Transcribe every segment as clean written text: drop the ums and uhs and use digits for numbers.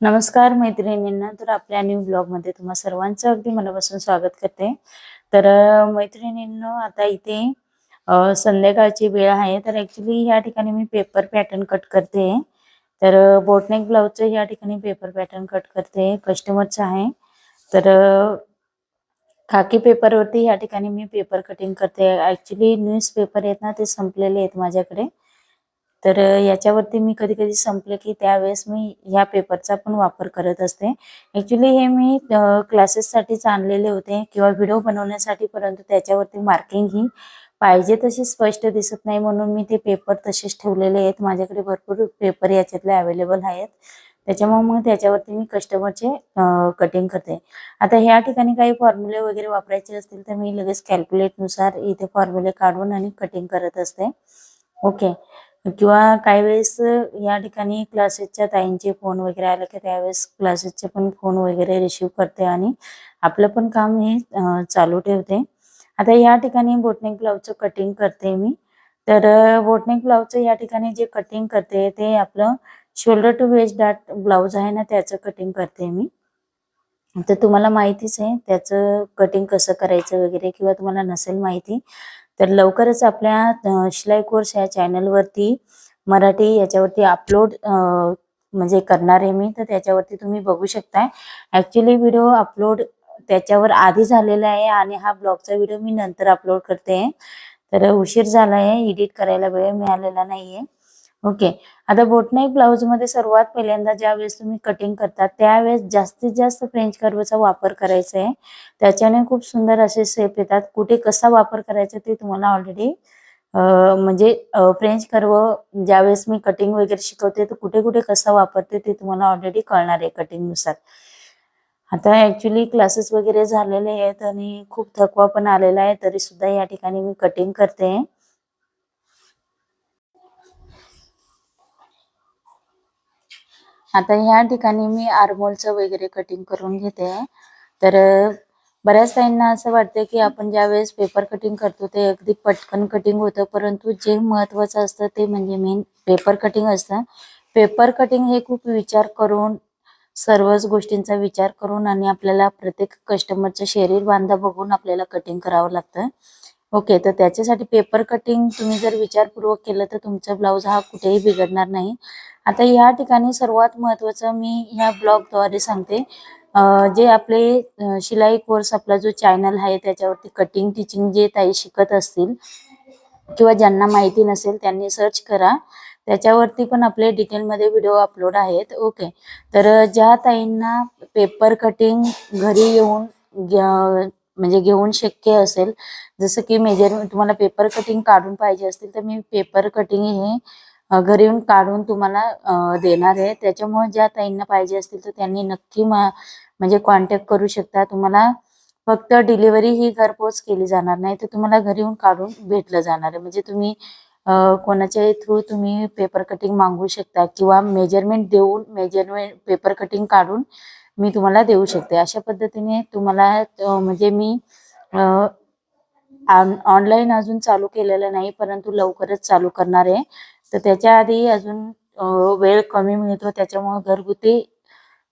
नमस्कार मैत्रिणींना. तर आपल्या न्यू ब्लॉगमध्ये तुम्हा सर्वांचं अगदी मनापासून स्वागत करते. तर मैत्रिणींनो, आता इथे संध्याकाळची वेळ आहे. तर ॲक्च्युली या ठिकाणी मी पेपर पॅटर्न कट करते. तर बोटनेक ब्लाउजचं या ठिकाणी पेपर पॅटर्न कट करते. कस्टमरचं आहे. तर खाकी पेपरवरती या ठिकाणी मी पेपर कटिंग करते. ॲक्च्युली न्यूजपेपर आहेत ना, ते संपलेले आहेत माझ्याकडे. तर याच्यावरती मी कधी-कधी संपले की त्यावेळेस मी ह्या पेपरचा पण वापर करत असते. ॲक्च्युली हे मी क्लासेससाठीच आणलेले होते किंवा व्हिडिओ बनवण्यासाठी, परंतु त्याच्यावरती मार्किंग ही पाहिजे तशी स्पष्ट दिसत नाही, म्हणून मी ते पेपर तसेच ठेवलेले आहेत. माझ्याकडे भरपूर पेपर याच्यातले अवेलेबल आहेत. त्याच्यामुळे मग त्याच्यावरती मी कस्टमरचे कटिंग करते. आता ह्या ठिकाणी काही फॉर्म्युले वगैरे वापरायचे असतील तर मी लगेच कॅल्क्युलेटनुसार इथे फॉर्म्युले काढून आणि कटिंग करत असते. ओके. किंवा काही वेळेस या ठिकाणी क्लासेसच्या ताईंचे फोन वगैरे आले की त्यावेळेस क्लासेसचे पण फोन वगैरे रिसीव्ह करते आणि आपलं पण काम हे चालू ठेवते. आता या ठिकाणी बोटनेक ब्लाउजचं कटिंग करते मी. तर बोटनेक ब्लाउजचं या ठिकाणी जे कटिंग करते ते आपलं शोल्डर टू वेस्ट डाट ब्लाउज आहे ना, त्याचं कटिंग करते मी. तर तुम्हाला माहितीच आहे त्याचं कटिंग कसं करायचं वगैरे, किंवा तुम्हाला नसेल माहिती तर लवकरच आपल्या शिलाई कोर्स या चॅनलवरती मराठी याच्यावरती अपलोड म्हणजे करणार आहे मी. तर त्याच्यावरती तुम्ही बघू शकताय. ॲक्च्युली व्हिडिओ अपलोड त्याच्यावर आधी झालेला आहे आणि हा ब्लॉगचा व्हिडिओ मी नंतर अपलोड करते. तर उशीर झाला आहे, एडिट करायला वेळ मिळालेला नाहीये. ओके. आता बोटनेक ब्लाउजमध्ये सर्वात पहिल्यांदा ज्यावेळेस तुम्ही कटिंग करता त्यावेळेस जास्तीत जास्त फ्रेंच कर्वचा वापर करायचा आहे. त्याच्याने खूप सुंदर असे शेप येतात. कुठे कसा वापर करायचा ते तुम्हाला ऑलरेडी म्हणजे फ्रेंच कर्व ज्यावेळेस मी कटिंग वगैरे शिकवते तर कुठे-कुठे कसा वापरते ते तुम्हाला ऑलरेडी कळणार आहे कटिंगनुसार. आता ॲक्च्युली क्लासेस वगैरे झालेले आहेत आणि खूप थकवा पण आलेला आहे, तरी सुद्धा या ठिकाणी मी कटिंग करते. आता ह्या ठिकाणी मी आर्महोलचं वगैरे कटिंग करून घेते. तर बऱ्याच ताईंना असं वाटतं की आपण ज्यावेळेस पेपर कटिंग करतो ते अगदी पटकन कटिंग होतं, परंतु जे महत्त्वाचं असतं ते म्हणजे मेन पेपर कटिंग असतं. पेपर कटिंग हे खूप विचार करून, सर्वच गोष्टींचा विचार करून आणि आपल्याला प्रत्येक कस्टमरचं शरीर बांधा बघून आपल्याला कटिंग करावं लागतं. ओके. तर त्याच्यासाठी पेपर कटिंग तुम्ही जर विचारपूर्वक केलं तर तुमचा ब्लाउज हा कुठेही बिघडणार नाही. आता या ठिकाणी सर्वात महत्त्वाचं मी ह्या ब्लॉगद्वारे सांगते. जे आपले शिलाई कोर्स आपला जो चॅनल आहे त्याच्यावरती कटिंग टीचिंग जे ताई शिकत असतील किंवा ज्यांना माहिती नसेल त्यांनी सर्च करा. त्याच्यावरती पण आपले डिटेलमध्ये व्हिडिओ अपलोड आहेत. ओके. तर ज्या ताईंना पेपर कटिंग घरी येऊन म्हणजे घेऊन शक्य असेल, जसं की मेजरमेंट तुम्हाला पेपर कटिंग काढून पाहिजे असतील तर मी पेपर कटिंग हे घरी येऊन काढून तुम्हाला देणार आहे. त्याच्यामुळे ज्या ताईंना पाहिजे असतील तर त्यांनी नक्की म्हणजे कॉन्टॅक्ट करू शकता. तुम्हाला फक्त डिलिव्हरी ही घरपोच केली जाणार नाही, तर तुम्हाला घरी येऊन काढून भेटलं जाणार आहे. म्हणजे तुम्ही कोणाच्याही थ्रू तुम्ही पेपर कटिंग मागवू शकता किंवा मेजरमेंट पेपर कटिंग काढून मी तुम्हाला देऊ शकते. अशा पद्धतीने तुम्हाला म्हणजे मी ऑनलाईन अजून चालू केलेलं नाही, परंतु लवकरच चालू करणार आहे. तर त्याच्या आधी अजून वेळ कमी मिळतो, त्याच्यामुळे घरगुती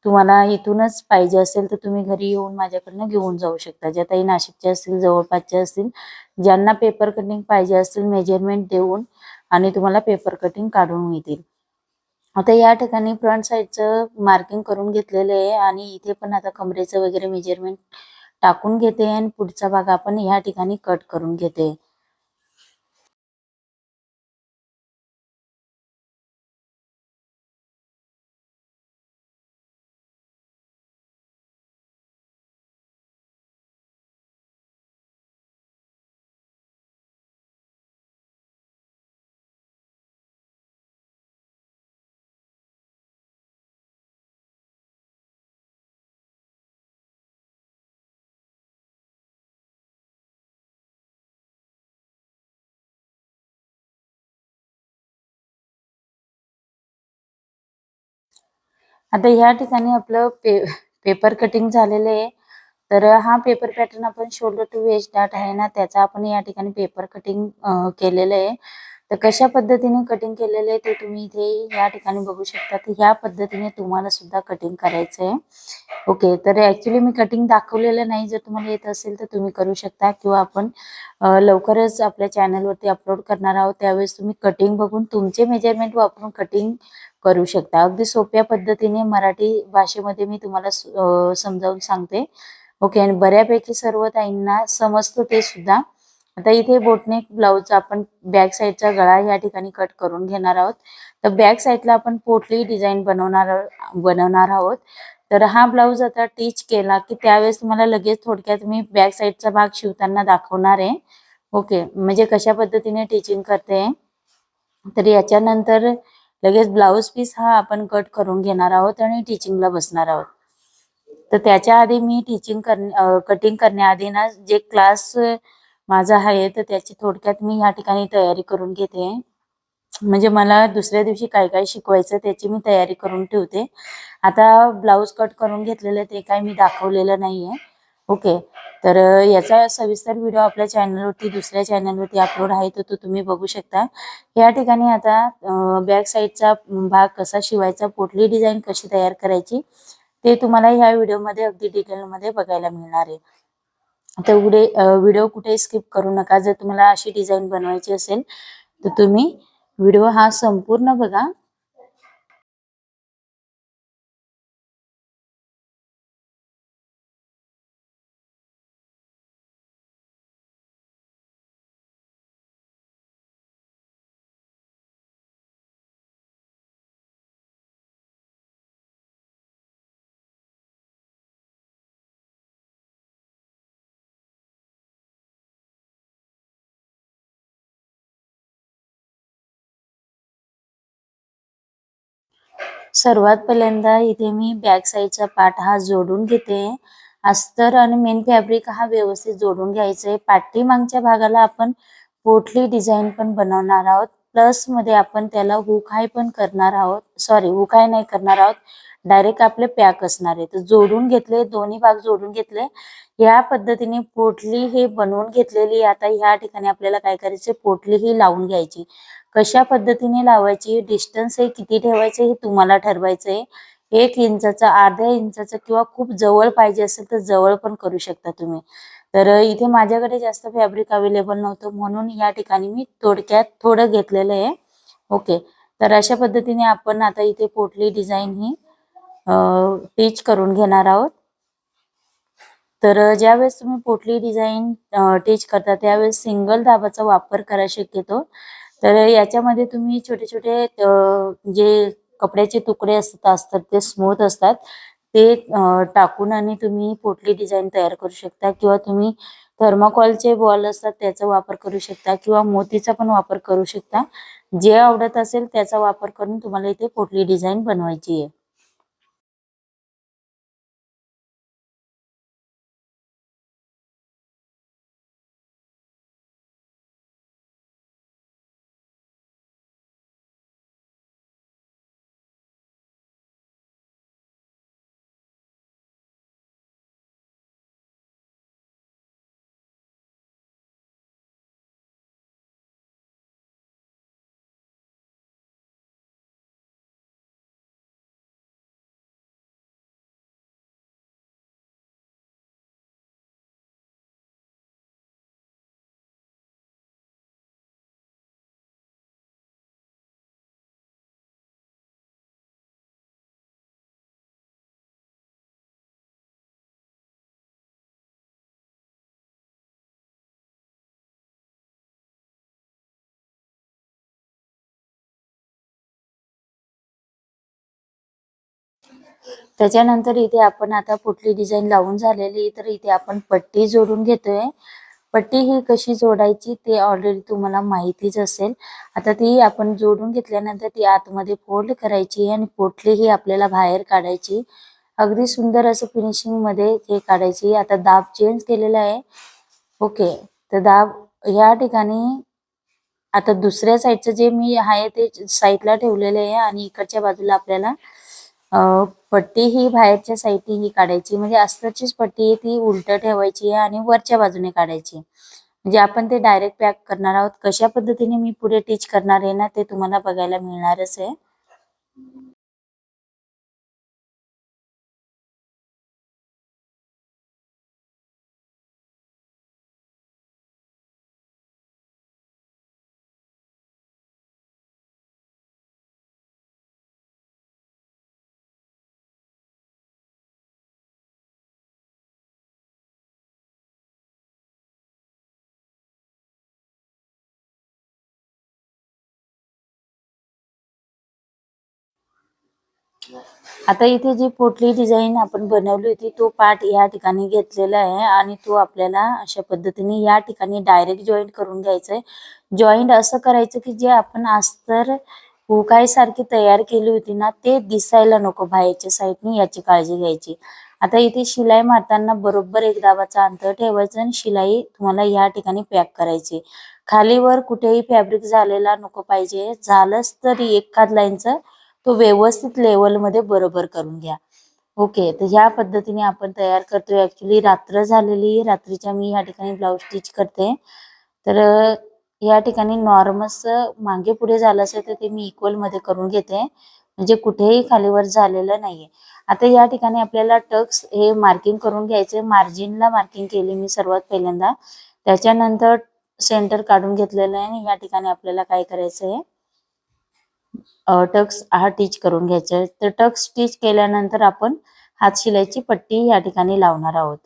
तुम्हाला इथूनच पाहिजे असेल तर तुम्ही घरी येऊन माझ्याकडनं घेऊन जाऊ शकता. ज्या ताई नाशिकच्या असतील, जवळपासच्या असतील, ज्यांना पेपर कटिंग पाहिजे असतील मेजरमेंट देऊन आणि तुम्हाला पेपर कटिंग काढून मिळतील. आता या ठिकाणी फ्रंट साईडचं मार्किंग करून घेतलेलं आहे आणि इथे पण आता कमरेचं वगैरे मेजरमेंट टाकून घेते आणि पुढचा भाग आपण ह्या ठिकाणी कट करून घेते. आता ह्या ठिकाणी आपलं पेपर कटिंग झालेलं आहे. तर हा पेपर पॅटर्न आपण शोल्डर टू वेस्ट डाट आहे ना, त्याचा आपण या ठिकाणी पेपर कटिंग केलेलं आहे. तर कशा पद्धतीने कटिंग केलेले आहे ते तुम्ही इथे या ठिकाणी बघू शकता. तर ह्या पद्धतीने तुम्हाला सुद्धा कटिंग करायचं आहे. ओके, तर ऍक्च्युली मी कटिंग दाखवलेलं नाही. जर तुम्हाला येत असेल तर तुम्ही करू शकता, किंवा आपण लवकरच आपल्या चॅनलवरती अपलोड करणार आहोत. त्यावेळेस तुम्ही कटिंग बघून तुमचे मेजरमेंट वापरून कटिंग करू शकता. अगदी सोप्या पद्धतीने मराठी भाषेमध्ये मी तुम्हाला समजावून सांगते. ओके, आणि बऱ्यापैकी सर्व ताईंना समजतं ते सुद्धा. आता इथे बोटनेक ब्लाउजचा आपण बॅक साईडचा गळा या ठिकाणी कट करून घेणार आहोत. तर बॅक साईडला आपण पोटली डिझाईन बनवणार आहोत. तर हा ब्लाउज आता टीच केला की त्यावेळेस तुम्हाला लगेच थोडक्यात मी बॅक साईडचा भाग शिवताना दाखवणार आहे. ओके, म्हणजे कशा पद्धतीने टिचिंग करते. तर याच्यानंतर लगेच ब्लाउज पीस हा आपण कट करून घेणार आहोत आणि टिचिंगला बसणार आहोत. तर त्याच्या आधी मी कटिंग करण्याआधी ना जे क्लास माझा आहे तर त्याची थोडक्यात मी या ठिकाणी तयारी करून घेते. म्हणजे मला दुसऱ्या दिवशी काय काय शिकवायचं त्याची मी तयारी करून ठेवते. आता ब्लाउज कट करून घेतलेलं ते काय मी दाखवलेलं नाहीये. ओके, तर याचा सविस्तर व्हिडिओ आपल्या चॅनलवरती दुसऱ्या चॅनलवरती अपलोड आहे, तर तो तुम्ही बघू शकता. या ठिकाणी आता बॅक साईडचा भाग कसा शिवायचा, पोटली डिझाईन कशी तयार करायची ते तुम्हाला ह्या व्हिडिओमध्ये अगदी डिटेलमध्ये बघायला मिळणार आहे. तर व्हिडिओ कुठे स्किप करू नका. जर तुम्हाला अशी डिझाईन बनवायची असेल तर तुम्ही व्हिडिओ हा संपूर्ण बघा. सर्वात पहिल्यांदा इथे मी बॅक साईडचा पार्ट हा जोडून घेते. अस्तर आणि मेन फॅब्रिक हा व्यवस्थित जोडून घ्यायचा आहे. पाठीमागच्या भागाला आपण पोटली डिझाईन पण बनवणार आहोत. प्लस मध्ये आपण त्याला हुक हाय पण करणार आहोत. सॉरी, हुक हाय नाही करणार आहोत, डायरेक्ट आपले पॅक असणार आहे. तर जोडून घेतले, दोन्ही भाग जोडून घेतले. या पद्धतीने पोटली हे बनवून घेतलेली. आता ह्या ठिकाणी आपल्याला काय करायचे, पोटली ही लावून घ्यायची. कशा पद्धतीने लावायची, डिस्टन्स हे किती ठेवायचे हे तुम्हाला ठरवायचं आहे. 1 इंचाचा, अर्ध्या इंचाचा, किंवा खूप जवळ पाहिजे असेल तर जवळ पण करू शकता तुम्ही. तर इथे माझ्याकडे जास्त फॅब्रिक अवेलेबल नव्हतं म्हणून या ठिकाणी मी थोडक्यात थोडं घेतलेलं आहे. ओके, तर अशा पद्धतीने आपण आता इथे पोटली डिझाईन ही टीच करून घेणार आहोत. तर ज्यावेळेस तुम्ही पोटली डिझाईन टीच करता त्यावेळेस सिंगल दाबाचा वापर करा शक्यतो. तर याच्यामध्ये तुम्ही छोटे छोटे जे कपड्याचे तुकडे असतात ते स्मूथ असतात, ते टाकून आणि तुम्ही पोटली डिझाईन तयार करू शकता. किंवा तुम्ही थर्माकोलचे बॉल असतात त्याचा वापर करू शकता, किंवा मोतीचा पण वापर करू शकता. जे आवडत असेल त्याचा वापर करून तुम्हाला इथे पोटली डिझाईन बनवायची आहे. त्याच्यानंतर इथे आपण आता पोटली डिझाईन लावून झालेली, तर इथे आपण पट्टी जोडून घेतोय. पट्टी ही कशी जोडायची ते ऑलरेडी तुम्हाला माहितीच असेल. आता ती आपण जोडून घेतल्यानंतर ती आतमध्ये फोल्ड करायची आणि पोटली ही आपल्याला बाहेर काढायची. अगदी सुंदर असं फिनिशिंग मध्ये हे काढायची. आता दाब चेंज केलेला आहे. ओके, तर दाब या ठिकाणी आता दुसऱ्या साईडचं जे मी आहे ते साईडला ठेवलेले आहे आणि इकडच्या बाजूला आपल्याला पट्टी ही बाहेरच्या साईडने ही काढायची. म्हणजे अस्तरचीच पट्टी ती उलट ठेवायची आहे आणि वरच्या बाजूने काढायची. म्हणजे आपण ते डायरेक्ट पॅक करणार आहोत. कशा पद्धतीने मी पुढे टीच करणार आहे ना, ते तुम्हाला बघायला मिळणारच आहे. आता इथे जी पोटली डिझाईन आपण बनवली होती तो पार्ट या ठिकाणी घेतलेला आहे आणि तो आपल्याला अशा पद्धतीने या ठिकाणी डायरेक्ट जॉईंट करून घ्यायचं आहे. जॉईंट असं करायचं की जे आपण अस्तर हुकाई सारखी तयार केली होती ना, ते दिसायला नको बाहेरच्या साईडनी, याची काळजी घ्यायची. आता इथे शिलाई मारताना बरोबर 1 दाबाचा अंतर ठेवायचं आणि शिलाई तुम्हाला या ठिकाणी पॅक करायची. खालीवर कुठेही फॅब्रिक झालेला नको पाहिजे. झालंच तरी एखाद लाईनचं तो व्यवस्थित लेवलमध्ये बरोबर करून घ्या. ओके, तर ह्या पद्धतीने आपण तयार करतोय. ऍक्च्युली रात्र झालेली, रात्रीच्या मी या ठिकाणी ब्लाऊज स्टिच करते. तर या ठिकाणी नॉर्मस मागे पुढे झालं असेल तर ते मी इक्वल मध्ये करून घेते, म्हणजे कुठेही खालीवर झालेलं नाहीये. आता या ठिकाणी आपल्याला टक्स हे मार्किंग करून घ्यायचे. मार्जिनला मार्किंग केली मी सर्वात पहिल्यांदा, त्याच्यानंतर सेंटर काढून घेतलेलं आहे आणि या ठिकाणी आपल्याला काय करायचं आहे, टक्स हा टिच करून घ्यायचा आहे. तर टक्स स्टिच केल्यानंतर आपण हात शिलाईची पट्टी या ठिकाणी लावणार आहोत.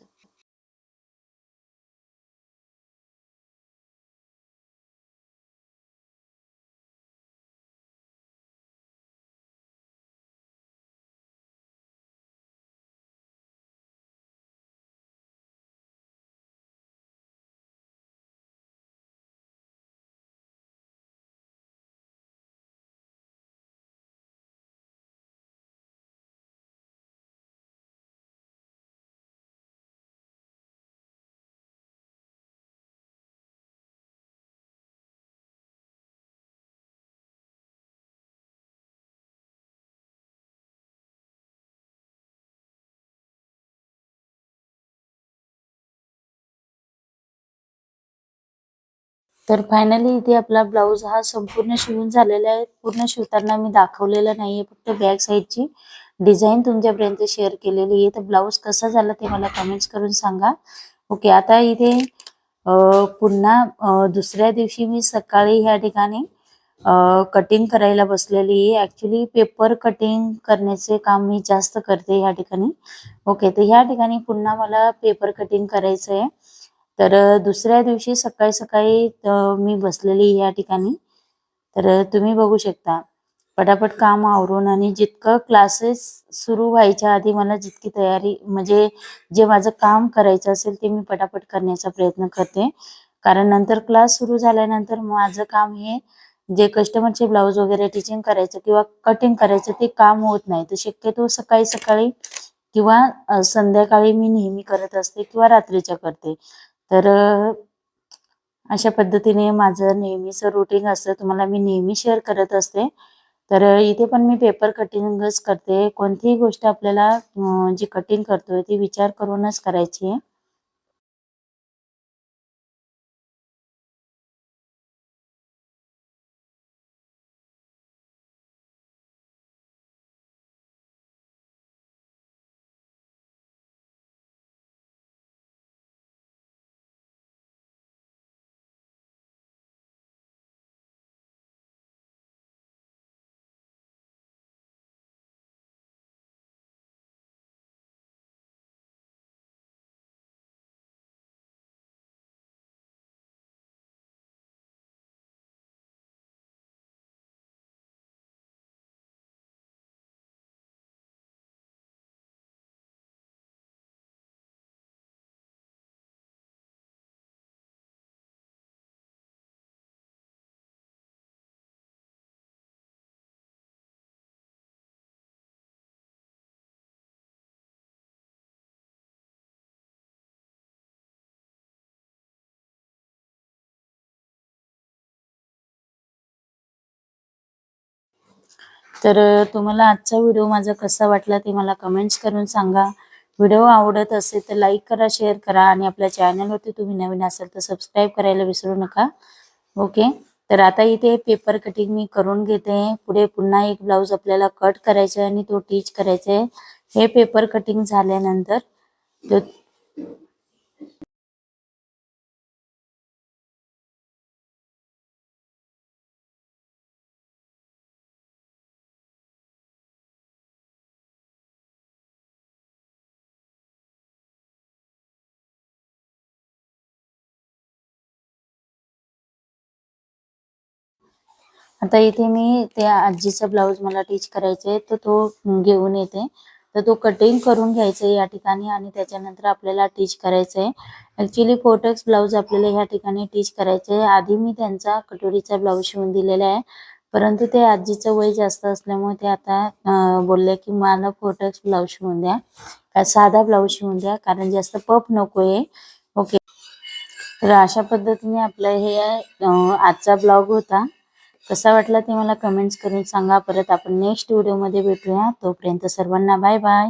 तर फायनली इथे आपला ब्लाऊज हा संपूर्ण शिवून झालेला आहे. पूर्ण शिवताना मी दाखवलेलं नाहीये, फक्त बॅक साईडची डिझाईन तुमच्यापर्यंत शेअर केलेली आहे. तर ब्लाऊज कसा झाला ते मला कमेंट्स करून सांगा. ओके, आता इथे पुन्हा दुसऱ्या दिवशी मी सकाळी ह्या ठिकाणी कटिंग करायला बसलेली आहे. ऍक्च्युली पेपर कटिंग करण्याचे काम मी जास्त करते ह्या ठिकाणी. ओके, तर ह्या ठिकाणी पुन्हा मला पेपर कटिंग करायचं आहे. तर दुसऱ्या दिवशी सकाळी सकाळी मी बसलेली या ठिकाणी. तर तुम्ही बघू शकता पटापट काम आवरून आणि जितकं क्लासेस सुरू व्हायच्या आधी मला जितकी तयारी, म्हणजे जे माझं काम करायचं असेल ते मी पटापट करण्याचा प्रयत्न करते. कारण नंतर क्लास सुरू झाल्यानंतर माझं काम हे जे कस्टमरचे ब्लाऊज वगैरे टिचिंग करायचं किंवा कटिंग करायचं ते काम होत नाही. तर शक्यतो सकाळी सकाळी किंवा संध्याकाळी मी नेहमी करत असते किंवा रात्रीच्या करते. तर अशा पद्धतीने माझं नेहमीचं रुटीन असतं, तुम्हाला मी नेहमी शेअर करत असते. तर इथे पण मी पेपर कटिंगच करते. कोणतीही गोष्ट आपल्याला जी कटिंग करतोय ती विचार करूनच करायची आहे. तर तुम्हाला आजचा व्हिडिओ माझा कसा वाटला ते मला कमेंट्स करून सांगा. व्हिडिओ आवडत असेल तर लाईक करा, शेअर करा आणि आपल्या चॅनलवरती तुम्ही नवीन असाल तर सबस्क्राईब करायला विसरू नका. ओके. तर आता इथे पेपर कटिंग मी करून घेते. पुढे पुन्हा एक ब्लाऊज आपल्याला कट करायचा आहे आणि तो टिच करायचा आहे. हे पेपर कटिंग झाल्यानंतर आता इथे मी त्या आजीचा ब्लाऊज मला टिच करायचा आहे, तर तो घेऊन येते. तर तो कटिंग करून घ्यायचा आहे या ठिकाणी आणि त्याच्यानंतर आपल्याला टिच करायचं आहे. ॲक्च्युअली फोर्टेक्स ब्लाऊज आपल्याला ह्या ठिकाणी टिच करायचं आहे. आधी मी त्यांचा कटोरीचा ब्लाऊज शिवून दिलेला आहे, परंतु ते आजीचं वय जास्त असल्यामुळे ते आता बोलले की मला फोर्टेक्स ब्लाऊज शिवून द्या, साधा ब्लाऊज शिवून द्या, कारण जास्त पफ नको आहे. ओके. तर अशा पद्धतीने आपलं हे आजचा ब्लॉग होता. कसा वाटला ते मला कमेंट्स करून सांगा. परत आपण नेक्स्ट व्हिडिओमध्ये भेटूया. तोपर्यंत सर्वांना बाय बाय.